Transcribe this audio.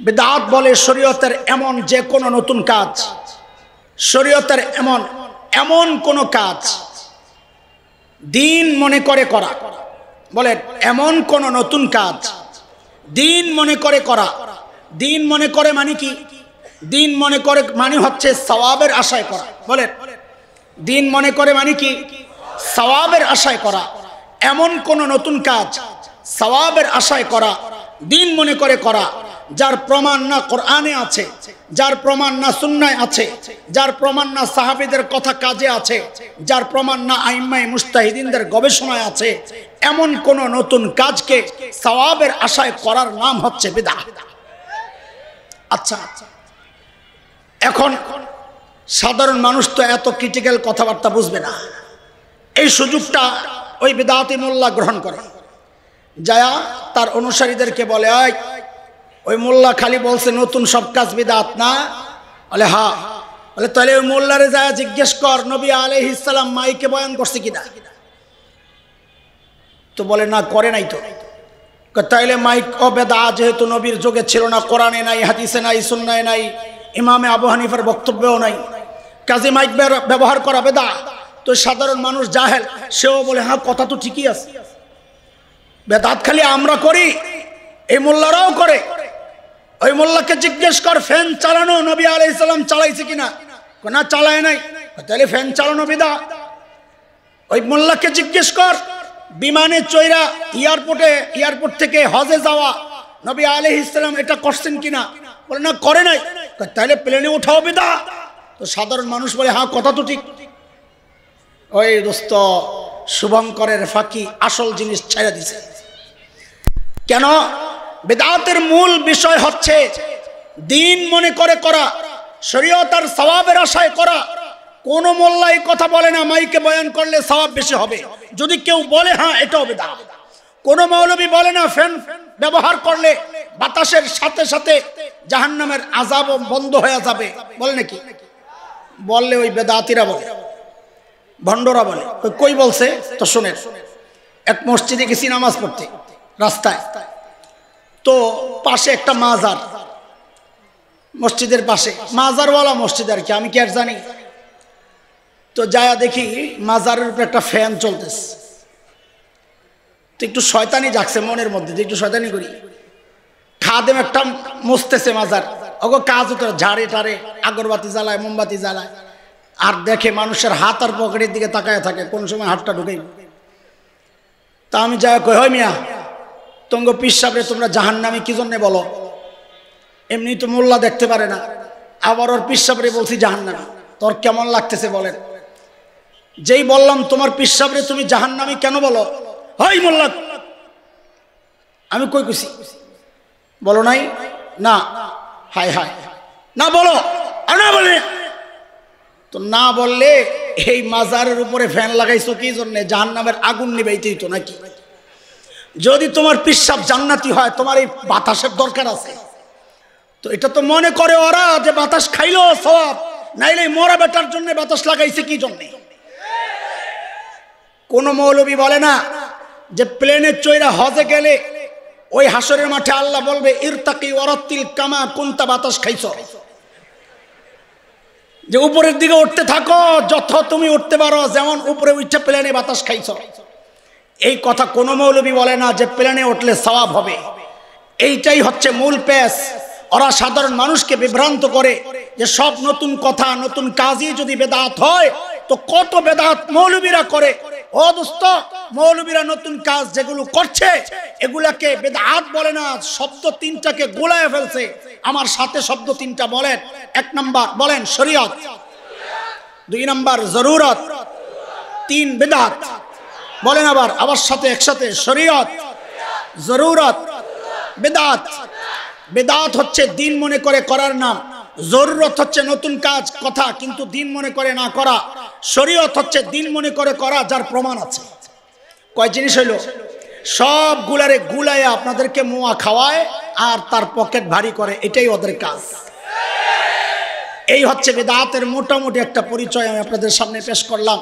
বিদআত বলে শরীয়তের এমন যে কোনো নতুন কাজ, শরীয়তের এমন এমন কোনো কাজ দিন মনে করে করা। বলেন এমন কোন নতুন কাজ দিন মনে করে করা। দিন মনে করে মানে কি? দিন মনে করে মানে হচ্ছে সওয়াবের আশায় করা। বলেন দিন মনে করে মানে কি? সওয়াবের আশায় করা। এমন কোন নতুন কাজ সওয়াবের আশায় করা, দিন মনে করে করা, যার প্রমাণ না কোরআনে আছে, যার প্রমাণ না সুন্নায় আছে, যার প্রমাণ না সাহাবীদের কথা কাজে আছে, যার প্রমাণ না আইম্মায়ে মুজতাহিদিনদের গবেষণায় আছে, এমন কোন নতুন কাজকে সওয়াবের আশায় করার নাম হচ্ছে বিদআত। আচ্ছা, এখন সাধারণ মানুষ তো এত ক্রিটিক্যাল কথাবার্তা বুঝবে না। এই সুযোগটা ওই বিদআতি মোল্লা গ্রহণ করে, যায়া তার অনুসারীদেরকে বলে, ওই মোল্লা খালি বলছে নতুন সব কাজ বিদআত না। বলে হ্যাঁ। বলে তাহলে ওই মোল্লারে যায় জিজ্ঞেস কর নবী আলাইহিস সালাম মাইকে বয়ান করছে কিনা। তো বলে না, করে নাই। তো তাইলে মাইক ও বিদআত, যেহেতু নবীর যুগে ছিল না, কোরআনে নাই, হাদিসে নাই, সুন্নায় নাই, ইমামে আবু হানিফার বক্তব্যও নাই, কাজে মাইক ব্যবহার করা বিদআত। তো সাধারণ মানুষ জাহেল, সেও বলে হ্যাঁ কথা তো ঠিকই আছে, বিদআত খালি আমরা করি, এই মোল্লারাও করে। ওই মোল্লাকে জিজ্ঞেস কর ফ্যান চালানো নবী আলাইহিস সালাম চালাইছে কিনা। না, চালায় নাই। তাহলে ফ্যান চালানো বিদআত। ওই মোল্লাকে জিজ্ঞেস কর বিমানে চইরা এয়ারপোর্ট থেকে হজে যাওয়া নবী আলাইহিস সালাম এটা করছেন কিনা। বলে না, করে নাই। তাহলে প্লেনে উঠাও বিদআত। তো সাধারণ মানুষ বলে হ্যাঁ কথা তো ঠিক। ওই দোস্ত, শুভঙ্করের ফাঁকি আসল জিনিস ছাইড়া দিছে। কেন? বিদআতের মূল বিষয় হচ্ছে দিন মনে করে করা, শরীয়ত আর সওয়াবের আশায় করা। কোন মোল্লা এই কথা বলে না মাইকে বয়ান করলে সওয়াব বেশি হবে। যদি কেউ বলে হ্যাঁ এটাও বিদআত। কোন মৌলবী বলে না ফ্যান ব্যবহার করলে বাতাসের সাথে সাথে জাহান্নামের আযাব বন্ধ হয়ে যাবে। বলে নাকি? বললে ওই বিদআতিরা বলে, ভণ্ডরা বলে। কই বলছে? তো শুনেন, এক মসজিদে গেছি নামাজ পড়তে, রাস্তায় তো পাশে একটা মাজার, মসজিদের পাশে মাজারওয়ালা মসজিদ আর কি, আমি কি আর জানি। তো যায়া দেখি মাজারের উপরে একটা ফ্যান চলতেছে। তো একটু শয়তানি জাগছে মনের মধ্যে, যে একটু শয়তানি করি। খাদেম একটা মুছতেছে মাজার, ওগো কাজ হতো, ঝাড়ে টাড়ে আগরবাতি জ্বালায়, মোমবাতি জ্বালায়, আর দেখে মানুষের হাত আর পকেটের দিকে তাকায় থাকে, কোন সময় হাতটা ঢুকেই। তা আমি যাই কই, হয় মিয়া তঙ্গ পীর সাহেবরে তোমরা জাহান্নামী কি জন্যে বলো? এমনি তো মোল্লা দেখতে পারে না, আবার ওর পীর সাহেবরে বলছি জাহান্নামী, তোর কেমন লাগতেছে বলেন? যেই বললাম তোমার পীর সাহেবরে তুমি জাহান্নামী কেন বলো, হয় মোল্লা আমি কই কুছি বলো নাই? না। হায় হায়, না বলো। না বলে তো, না বললে এই মাজারের উপরে ফ্যান লাগাইছো কি জন্যে? জাহান্নামের আগুন নিবাইতেই তো নাকি? যদি তোমার পীর সাহেব জান্নাতি হয়, তোমার এই বাতাসের দরকার আছে? তো এটা তো মনে করে ওরা যে বাতাস খাইলো সওয়াব, নাইলে মরা বেটার জন্য বাতাস লাগাইছে কি জন্যে? কোন মৌলবী বলে না যে প্লেনে চইরা হজে গেলে ওই হাসরের মাঠে আল্লাহ বলবে ইরতাকি ওয়ারাতিল কামা কুনতা, বাতাস খাইছো, যে উপরের দিকে উঠতে থাকো, যত তুমি উঠতে পারো, যেমন উপরে উঠছে প্লেনে বাতাস খাইছো। এই কথা কোন মৌলবী বলে না যে প্লেনে উঠলে সওয়াব হবে। এইটাই হচ্ছে মূল পেশ। ওরা সাধারণ মানুষকে বিভ্রান্ত করে যে সব নতুন কথা, নতুন কাজই যদি বেদাত হয়, তো কত বেদাত মৌলবীরা করে। ও দোস্ত, মৌলবীরা নতুন কাজ যেগুলো করছে এগুলাকে বেদাত বলে না, শব্দ তিনটাকে গোলায় ফেলছে। আমার সাথে শব্দ তিনটা বলেন। এক নাম্বার বলেন শরীয়ত, দুই নাম্বার জরুরত, তিন বেদাত। বলেন আবার সাথে একসাথে, শরীয়ত, জরুরত, বেদাত। বেদাত হচ্ছে দিন মনে করে করার নাম, জরুরত হচ্ছে নতুন কাজ কথা কিন্তু দিন মনে করে না করা, শরীয়ত হচ্ছে দিন মনে করে করা যার প্রমাণ আছে। কয় জিনিস হইল? সবগুলারে গুলায় আপনাদেরকে মুয়া খাওয়ায় আর তার পকেট ভারী করে, এটাই ওদের কাজ। এই হচ্ছে বেদাতের মোটামুটি একটা পরিচয় আমি আপনাদের সামনে পেশ করলাম।